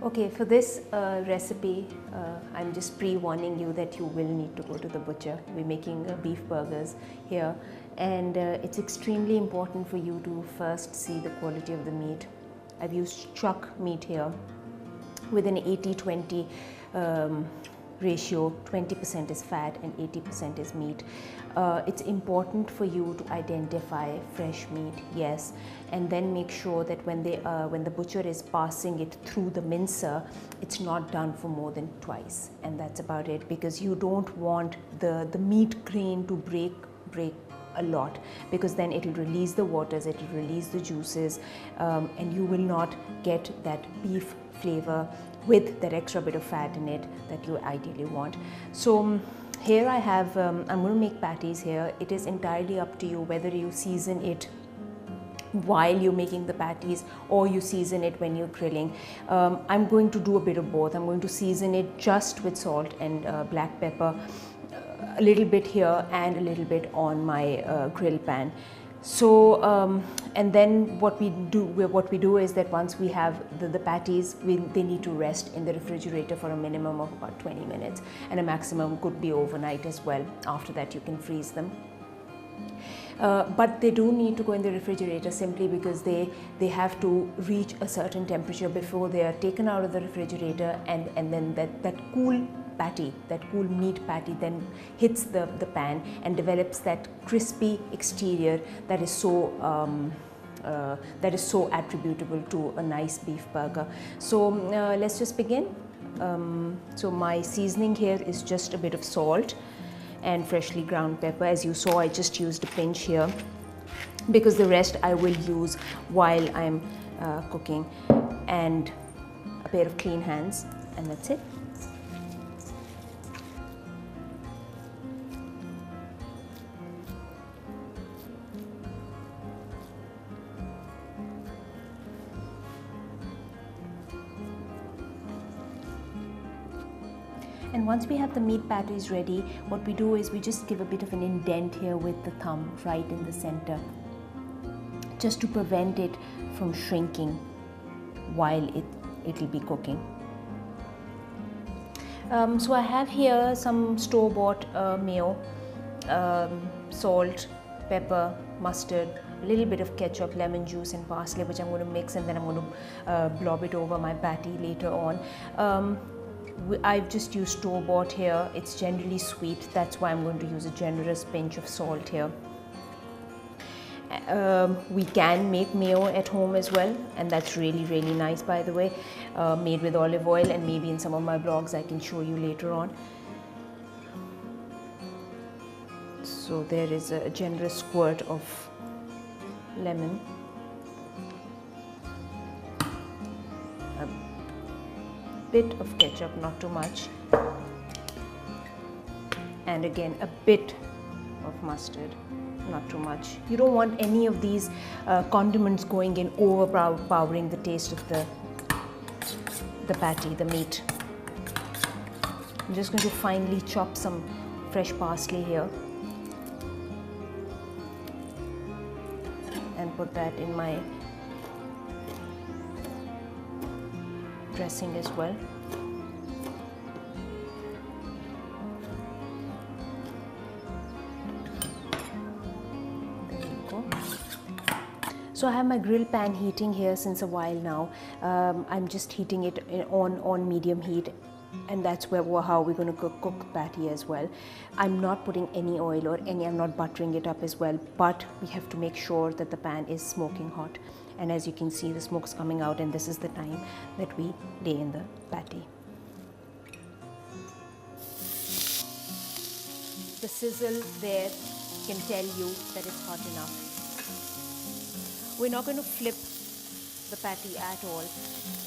Okay, for this recipe, I'm just pre-warning you that you will need to go to the butcher. We're making beef burgers here, and it's extremely important for you to first see the quality of the meat. I've used chuck meat here with an 80-20 ratio. 20% is fat and 80% is meat. It's important for you to identify fresh meat, yes, and then make sure that when the butcher is passing it through the mincer, it's not done for more than twice, and that's about it, because you don't want the meat grain to break a lot, because then it will release the waters, it will release the juices, and you will not get that beef flavor with that extra bit of fat in it that you ideally want. So here I have, I'm going to make patties here. It is entirely up to you whether you season it while you're making the patties or you season it when you're grilling. I'm going to do a bit of both. I'm going to season it just with salt and black pepper, a little bit here and a little bit on my grill pan. So and then what we do is that once we have the patties, they need to rest in the refrigerator for a minimum of about 20 minutes, and a maximum could be overnight as well. After that you can freeze them. But they do need to go in the refrigerator simply because they have to reach a certain temperature before they are taken out of the refrigerator, and then that cool patty, that cool meat patty then hits the pan and develops that crispy exterior that is so attributable to a nice beef burger. So let's just begin. So my seasoning here is just a bit of salt and freshly ground pepper. As you saw, I just used a pinch here because the rest I will use while I'm cooking, and a pair of clean hands, and that's it. And once we have the meat patties ready, what we do is we just give a bit of an indent here with the thumb right in the center, just to prevent it from shrinking while it'll be cooking. So I have here some store-bought mayo, salt, pepper, mustard, a little bit of ketchup, lemon juice and parsley, which I'm going to mix, and then I'm going to blob it over my patty later on. I've just used store-bought here. It's generally sweet, that's why I'm going to use a generous pinch of salt here. We can make mayo at home as well, and that's really nice, by the way, made with olive oil, and maybe in some of my blogs I can show you later on. So there is a generous squirt of lemon, a bit of ketchup, not too much, and again a bit of mustard, not too much. You don't want any of these condiments going in, overpowering the taste of the patty, the meat. I'm just going to finely chop some fresh parsley here and put that in my dressing as well. There you go. So I have my grill pan heating here since a while now. I'm just heating it on medium heat, and that's how we're going to cook patty as well. I'm not putting any oil or I'm not buttering it up as well, but we have to make sure that the pan is smoking hot. And as you can see, the smoke's coming out, and this is the time that we lay in the patty. The sizzle there can tell you that it's hot enough. We're not going to flip the patty at all.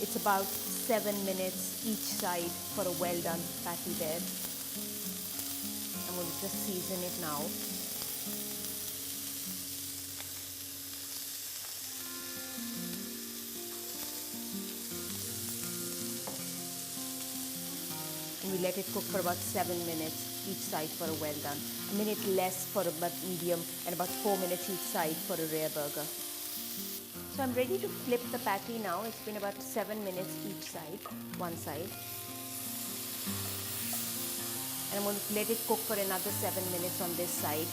It's about 7 minutes each side for a well done patty there. I'm going to just season it now. And we let it cook for about 7 minutes each side for a well done. A minute less for a medium, and about 4 minutes each side for a rare burger. So I'm ready to flip the patty now. It's been about 7 minutes each side, one side. And I'm going to let it cook for another 7 minutes on this side.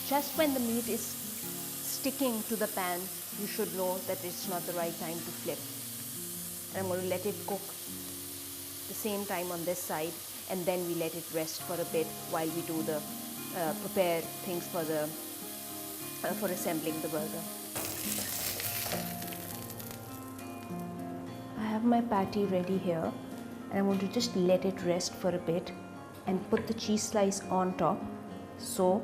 Just when the meat is sticking to the pan, you should know that it's not the right time to flip. And I'm going to let it cook the same time on this side, and then we let it rest for a bit while we do the prepare things for the for assembling the burger. I have my patty ready here, and I'm going to just let it rest for a bit and put the cheese slice on top so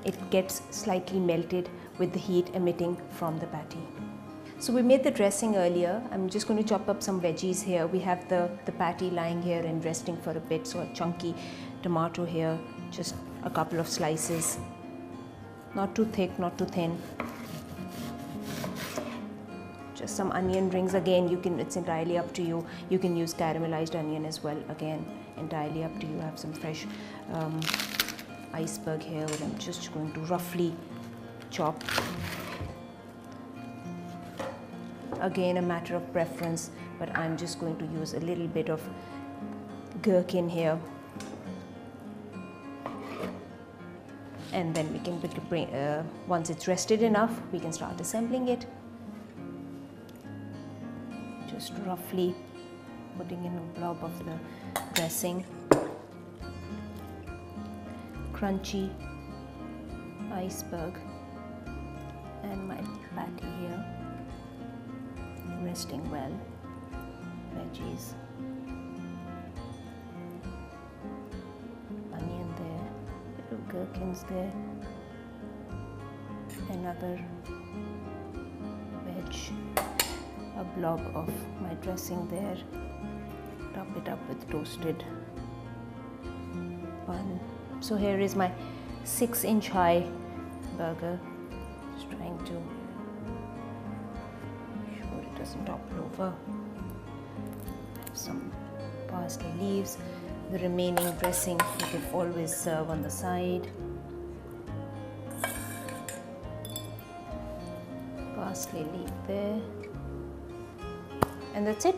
it gets slightly melted with the heat emitting from the patty. So we made the dressing earlier. I'm just going to chop up some veggies here. We have the patty lying here and resting for a bit, so a chunky tomato here, just a couple of slices, not too thick, not too thin. Just some onion rings. Again, it's entirely up to you. You can use caramelized onion as well. Again, entirely up to you. I have some fresh iceberg here, which I'm just going to roughly chop. Again, a matter of preference, but I'm just going to use a little bit of gherkin here. And then we can once it's rested enough, we can start assembling it. Just roughly putting in a blob of the dressing. Crunchy iceberg and my patty here, resting well. Veggies, onion there, little gherkins there, another veg, a blob of my dressing there, top it up with toasted bun. So here is my 6-inch high burger. Just trying to ensure it doesn't topple over. Some parsley leaves. The remaining dressing you can always serve on the side. Parsley leaf there. And that's it.